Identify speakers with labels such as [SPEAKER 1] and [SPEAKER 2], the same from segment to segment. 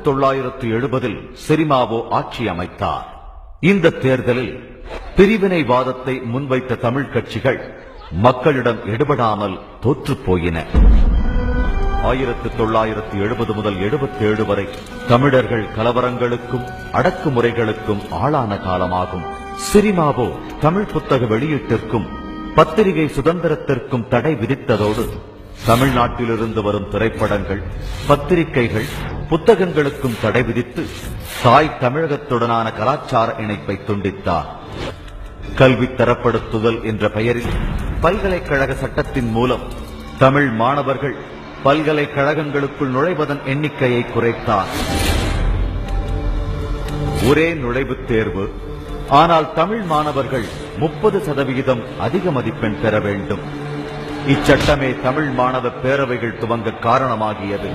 [SPEAKER 1] 1970 சிரிமாவோ ஆட்சி அமைத்தார். இந்த தேர்தலில் பிரிவினைவாதத்தை முன்வைத்த தமிழ் கட்சிகள் மக்களிடம் எடுபடாமல் தோற்றுப் போயின. 1970 முதல் 77 வரை தமிழர்கள் கலவரங்களுக்கும் அடக்குமுறைகளுக்கும் ஆளான காலமாகும். சிரிமாவோ தமிழ் புத்தக வெளியீட்டிற்கும் பத்திரிகை சுதந்திரத்திற்கும் தடை விதித்ததோடு தமிழ்நாட்டிலிருந்து வரும் திரைப்படங்கள், பத்திரிகைகள், புத்தகங்களுக்கும் தடை விதித்து தாய் தமிழகத்துடனான கலாச்சார இணைப்பை துண்டித்தார். கல்வி தரப்படுத்துதல் என்ற பெயரில் பல்கலைக்கழக சட்டத்தின் மூலம் தமிழ் மாணவர்கள் பல்கலைக்கழகங்களுக்குள் நுழைவதன் எண்ணிக்கையை குறைத்தார். ஒரே நுழைவுத் தேர்வு, ஆனால் தமிழ் மாணவர்கள் 30% அதிக மதிப்பெண் பெற வேண்டும். இச்சட்டமே தமிழ் மாணவ பேரவைகள் துவங்க காரணமாகியது.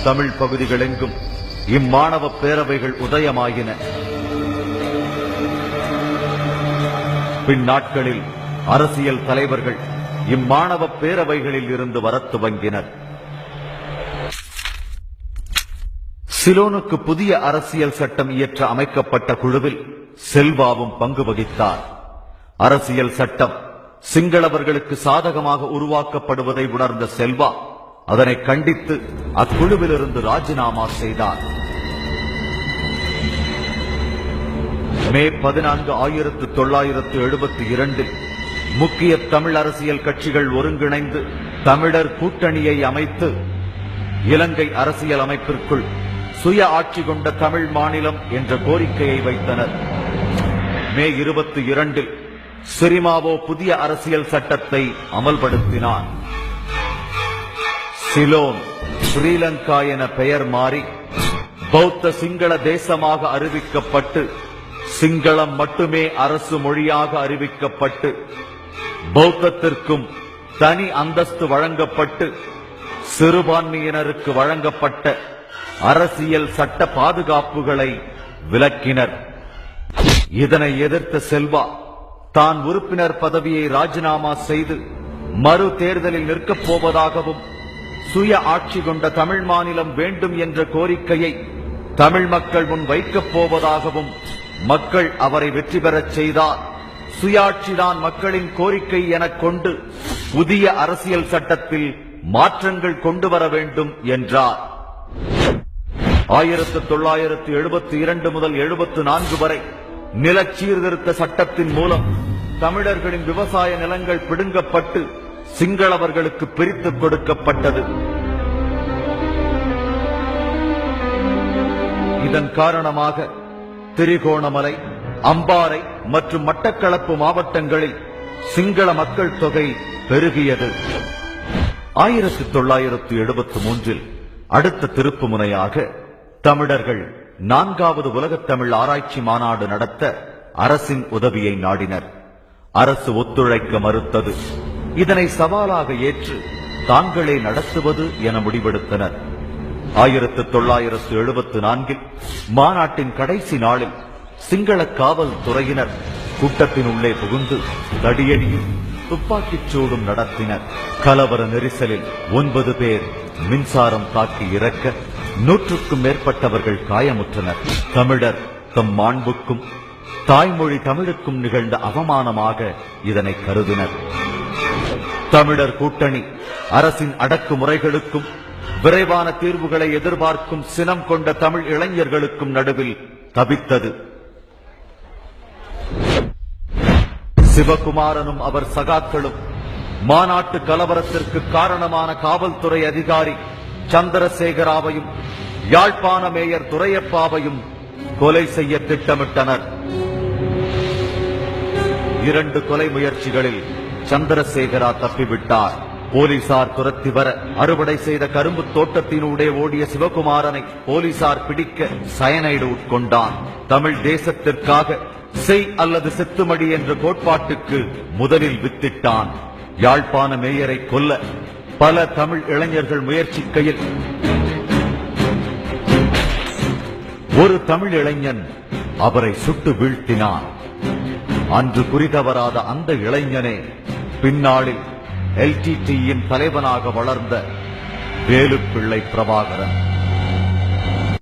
[SPEAKER 1] தமிழ் பகுதிகளெங்கும் இம்மாணவ பேரவைகள் உதயமாகின. பின்னாட்களில் அரசியல் தலைவர்கள் இம்மாணவ பேரவைகளில் இருந்து வரத் துவங்கினர். சிலோனுக்கு புதிய அரசியல் சட்டம் இயற்ற அமைக்கப்பட்ட குழுவில் செல்வாவும் பங்கு வகித்தார். அரசியல் சட்டம் சிங்களவர்களுக்கு சாதகமாக உருவாக்கப்படுவதை உணர்ந்த செல்வா அதனை கண்டித்து அக்குழுவிலிருந்து ராஜினாமா செய்தார். மே 14, 1972 முக்கிய தமிழ் அரசியல் கட்சிகள் ஒருங்கிணைந்து தமிழர் கூட்டணியை அமைத்து இலங்கை அரசியல் அமைப்பிற்குள் சுய ஆட்சி கொண்ட தமிழ் மாநிலம் என்ற கோரிக்கையை வைத்தனர். மே 22 சிரிமாவோ புதிய அரசியல் சட்டத்தை அமல்படுத்தினார். சிலோன் ஸ்ரீலங்கா என பெயர் மாறி பௌத்த சிங்கள தேசமாக அறிவிக்கப்பட்டு சிங்களம் மட்டுமே அரசு மொழியாக அறிவிக்கப்பட்டு பௌத்தத்திற்கும் தனி அந்தஸ்து வழங்கப்பட்டு சிறுபான்மையினருக்கு வழங்கப்பட்ட அரசியல் சட்ட பாதுகாப்புகளை விலக்கினர். இதனை எதிர்த்த செல்வா தான் உறுப்பினர் பதவியை ராஜினாமா செய்து மறு தேர்தலில் நிற்கப் போவதாகவும் சுய ஆட்சி கொண்ட தமிழ் மாநிலம் வேண்டும் என்ற கோரிக்கையை தமிழ் மக்கள் முன் வைக்கப் போவதாகவும், மக்கள் அவரை வெற்றி பெறச் செய்தார் சுயாட்சிதான் மக்களின் கோரிக்கை எனக் கொண்டு புதிய அரசியல் சட்டத்தில் மாற்றங்கள் கொண்டு வர வேண்டும் என்றார். 1972 முதல் 74 வரை நில சீர்திருத்த சட்டத்தின் மூலம் தமிழர்களின் விவசாய நிலங்கள் பிடுங்கப்பட்டு சிங்களவர்களுக்கு பிரித்துக் கொடுக்கப்பட்டது. இதன் காரணமாக திரிகோணமலை, அம்பாறை மற்றும் மட்டக்களப்பு மாவட்டங்களில் சிங்கள மக்கள் தொகை பெருகியது. 1973 அடுத்த திருப்பு முனையாக தமிழர்கள் 4வது உலகத் தமிழ் ஆராய்ச்சி மாநாடு நடத்த அரசின் உதவியை நாடினர். அரசு ஒத்துழைக்க மறுத்தது. இதனை சவாலாக ஏற்று தாங்களே நடத்துவது என முடிவெடுத்தனர். 1974 மாநாட்டின் கடைசி நாளில் சிங்கள காவல்துறையினர் கூட்டத்தின் உள்ளே புகுந்து தடியடியும் துப்பாக்கிச் சூடும் நடத்தினர். கலவர நெரிசலில் 9 பேர் மின்சாரம் தாக்கி இறக்க 100க்கும் மேற்பட்டவர்கள் காயமுற்றனர். தமிழர் தம் மாண்புக்கும் தாய்மொழி தமிழுக்கும் நிகழ்ந்த அவமானமாக இதனை கருதினர். தமிழர் கூட்டணி அரசின் அடக்குமுறைகளுக்கும் விரைவான தீர்வுகளை எதிர்பார்க்கும் சினம் கொண்ட தமிழ் இளைஞர்களுக்கும் நடுவில் தவித்தது. சிவகுமாரனும் அவர் சகாக்களும் மாநாட்டு கலவரத்திற்கு காரணமான காவல்துறை அதிகாரி சந்திரசேகராவையும் யாழ்ப்பாண மேயர் துரையப்பாவையும் கொலை செய்ய திட்டமிட்டனர். 2 கொலை முயற்சிகளில் சந்திரசேகரா தப்பிவிட்டார். போலீசார் துரத்தி வர அறுவடை செய்த கரும்பு தோட்டத்தினூடே ஓடிய சிவகுமாரனை போலீசார் பிடிக்க சயனைடு உட்கொண்டான். தமிழ் தேசத்திற்காக செய் அல்லது செத்துமடி என்ற கோட்பாட்டுக்கு முதலில் வித்திட்டான். யாழ்ப்பாண மேயரை கொல்ல பல தமிழ் இளைஞர்கள் முயற்சிக்கையில் ஒரு தமிழ் இளைஞன் அவரை சுட்டு வீழ்த்தினான். அன்று குறிதவராத அந்த இளைஞனே பின்னாளில் LTTயின் தலைவனாக வளர்ந்த வேலுப்பிள்ளை பிரபாகரன்.